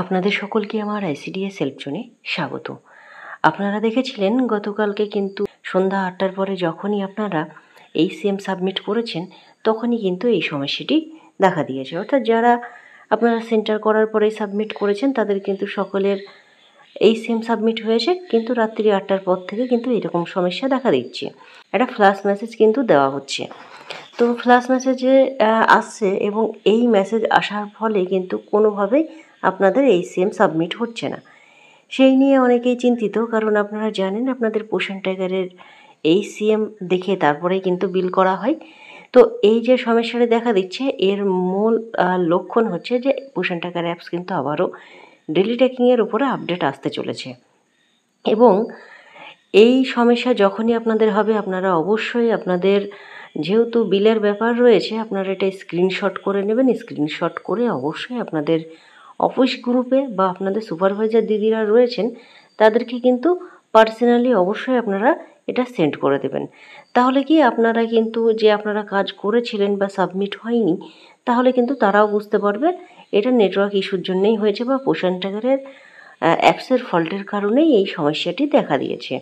আপনাদের সকলকে আমার আইসিডিএস হেল্প জোনে স্বাগত। আপনারা দেখেছিলেন গতকালকে কিন্তু সন্ধ্যা ৮টার পরে যখনই আপনারা এইচসিএম সাবমিট করেছেন তখনই কিন্তু এই সমস্যাটি দেখা দিয়েছে। অর্থাৎ যারা আপনারা সেন্টার করার পরেই সাবমিট করেছেন তাদের কিন্তু সকলের এইচসিএম সাবমিট হয়েছে, কিন্তু রাত্রি ৮টার পর থেকে কিন্তু এরকম সমস্যা দেখা দিচ্ছে। একটা ফ্ল্যাশ মেসেজ কিন্তু দেওয়া হচ্ছে। তো ফ্ল্যাশ মেসেজে আসছে এবং এই মেসেজ আসার ফলে কিন্তু কোনোভাবেই আপনাদের এইচসিএম সাবমিট হচ্ছে না। সেই নিয়ে অনেকেই চিন্তিত, কারণ আপনারা জানেন আপনাদের পোষণ ট্যাগারের এইচসিএম দেখে তারপরেই কিন্তু বিল করা হয়। তো এই যে সমস্যাটা দেখা দিচ্ছে এর মূল লক্ষণ হচ্ছে যে পোষণ ট্যাগার অ্যাপস কিন্তু আবারও ডেলি ট্র্যাকিংয়ের উপরে আপডেট আসতে চলেছে। এবং এই সমস্যা যখনই আপনাদের হবে আপনারা অবশ্যই আপনাদের যেহেতু বিলের ব্যাপার রয়েছে আপনারা এটা স্ক্রিনশট করে নেবেন। স্ক্রিনশট করে অবশ্যই আপনাদের অফিস গ্রুপে বা আপনাদের সুপারভাইজার দিদিরা রয়েছেন তাদেরকে কিন্তু পার্সোনালি অবশ্যই আপনারা এটা সেন্ড করে দেবেন। তাহলে কি আপনারা কিন্তু যে আপনারা কাজ করেছিলেন বা সাবমিট হয়নি, তাহলে কিন্তু তারাও বুঝতে পারবে এটা নেটওয়ার্ক ইস্যুর জন্যই হয়েছে বা পোষণ ট্যাগারের অ্যাপসের ফল্টের কারণেই এই সমস্যাটি দেখা দিয়েছে।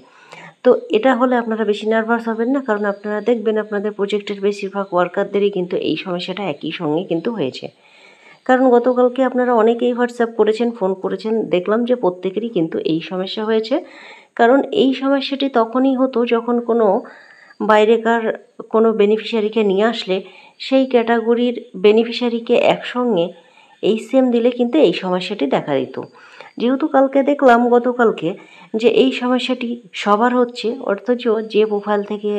তো এটা হলে আপনারা বেশি নার্ভাস হবেন না, কারণ আপনারা দেখবেন আপনাদের প্রজেক্টের বেশিরভাগ ওয়ার্কারদেরই কিন্তু এই সমস্যাটা একই সঙ্গে কিন্তু হয়েছে। কারণ গতকালকে আপনারা অনেকেই হোয়াটসঅ্যাপ করেছেন, ফোন করেছেন, দেখলাম যে প্রত্যেকেরই কিন্তু এই সমস্যা হয়েছে। কারণ এই সমস্যাটি তখনই হতো যখন কোনো বাইরেকার কোনো বেনিফিশিয়ারিকে নিয়ে আসলে সেই ক্যাটাগরির বেনিফিশিয়ারিকে একসঙ্গে এইচসিএম দিলে কিন্তু এই সমস্যাটি দেখা দিত। যেহেতু কালকে দেখলাম গতকালকে যে এই সমস্যাটি সবার হচ্ছে, অথচ যে প্রোফাইল থেকে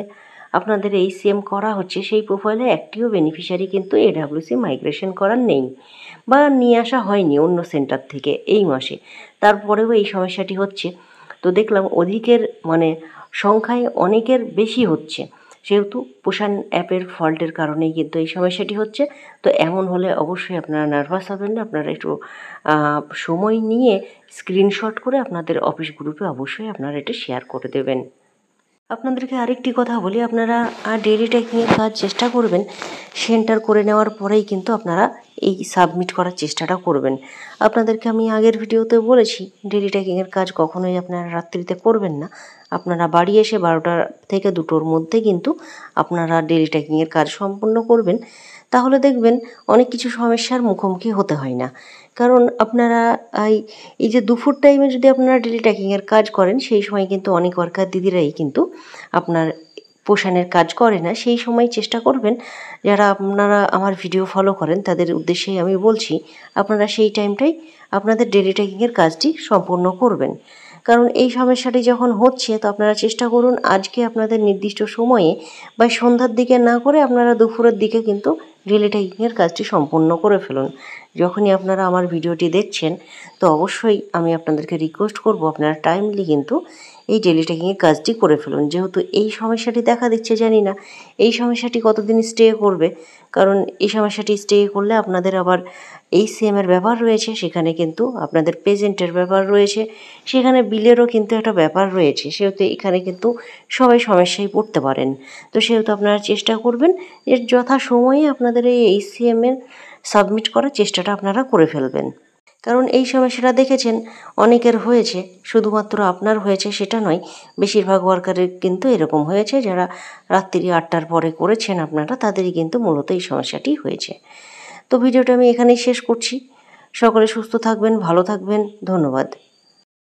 আপনাদের এইচসিএম করা হচ্ছে সেই প্রোফাইলে একটিও বেনিফিশিয়ারি কিন্তু এডাব্লিউসি মাইগ্রেশন করার নেই বা নিয়ে আসা হয়নি অন্য সেন্টার থেকে এই মাসে। তারপরেও এই সমস্যাটি হচ্ছে। তো দেখলাম অধিকের সংখ্যায় অনেকের বেশি হচ্ছে, সেহেতু পোষণ অ্যাপের ফল্টের কারণেই কিন্তু এই সমস্যাটি হচ্ছে। তো এমন হলে অবশ্যই আপনারা নার্ভাস হবেন না, আপনারা একটু সময় নিয়ে স্ক্রিনশট করে আপনাদের অফিস গ্রুপে অবশ্যই আপনারা এটা শেয়ার করে দেবেন। আপনাদেরকে আরেকটি কথা বলি, আপনারা ডেলি ট্র্যাকিংয়ের কাজ চেষ্টা করবেন সেন্টার করে নেওয়ার পরেই কিন্তু আপনারা এই সাবমিট করার চেষ্টাটা করবেন। আপনাদেরকে আমি আগের ভিডিওতে বলেছি ডেলি ট্র্যাকিংয়ের কাজ কখনোই আপনারা রাত্রিতে করবেন না। আপনারা বাড়ি এসে 12টা থেকে 2টোর মধ্যে কিন্তু আপনারা ডেলি ট্র্যাকিংয়ের কাজ সম্পূর্ণ করবেন। তাহলে দেখবেন অনেক কিছু সমস্যার মুখোমুখি হতে হয় না। কারণ আপনারা এই যে দুপুর টাইমে যদি আপনারা ডেলি ট্র্যাকিংয়ের কাজ করেন সেই সময় কিন্তু অনেক ওয়ার্কার দিদিরাই কিন্তু আপনার পোষণের কাজ করে না। সেই সময় চেষ্টা করবেন, যারা আপনারা আমার ভিডিও ফলো করেন তাদের উদ্দেশ্যেই আমি বলছি, আপনারা সেই টাইমটাই আপনাদের ডেলি ট্র্যাকিংয়ের কাজটি সম্পূর্ণ করবেন। কারণ এই সমস্যাটি যখন হচ্ছে তো আপনারা চেষ্টা করুন আজকে আপনাদের নির্দিষ্ট সময়ে বা সন্ধ্যার দিকে না করে আপনারা দুপুরের দিকে কিন্তু ডেলি ট্র্যাকিংয়ের কাজটি সম্পূর্ণ করে ফেলুন। যখনই আপনারা আমার ভিডিওটি দেখছেন তো অবশ্যই আমি আপনাদেরকে রিকোয়েস্ট করব আপনারা টাইমলি কিন্তু এই ডেলি ট্র্যাকিংয়ের কাজটি করে ফেলুন। যেহেতু এই সমস্যাটি দেখা দিচ্ছে, জানি না এই সমস্যাটি কতদিন স্টে করবে, কারণ এই সমস্যাটি স্টে করলে আপনাদের আবার এইচসিএমের ব্যাপার রয়েছে, সেখানে কিন্তু আপনাদের পেজেন্টের ব্যাপার রয়েছে, সেখানে বিলেরও কিন্তু একটা ব্যাপার রয়েছে, সেহেতু এখানে কিন্তু সবাই সমস্যায় পড়তে পারেন। তো সেহেতু আপনারা চেষ্টা করবেন এর যথাসময়ে আপনাদের এই এইচসিএমের সাবমিট করার চেষ্টাটা আপনারা করে ফেলবেন। কারণ এই সমস্যাটা দেখেছেন অনেকের হয়েছে, শুধুমাত্র আপনার হয়েছে সেটা নয়, বেশিরভাগ ওয়ার্কারের কিন্তু এরকম হয়েছে। যারা রাত্রি 8টার পরে করেছেন আপনারা তাদেরই কিন্তু মূলত এই সমস্যাটি হয়েছে। তো ভিডিওটা আমি এখানেই শেষ করছি। সকলে সুস্থ থাকবেন, ভালো থাকবেন, ধন্যবাদ।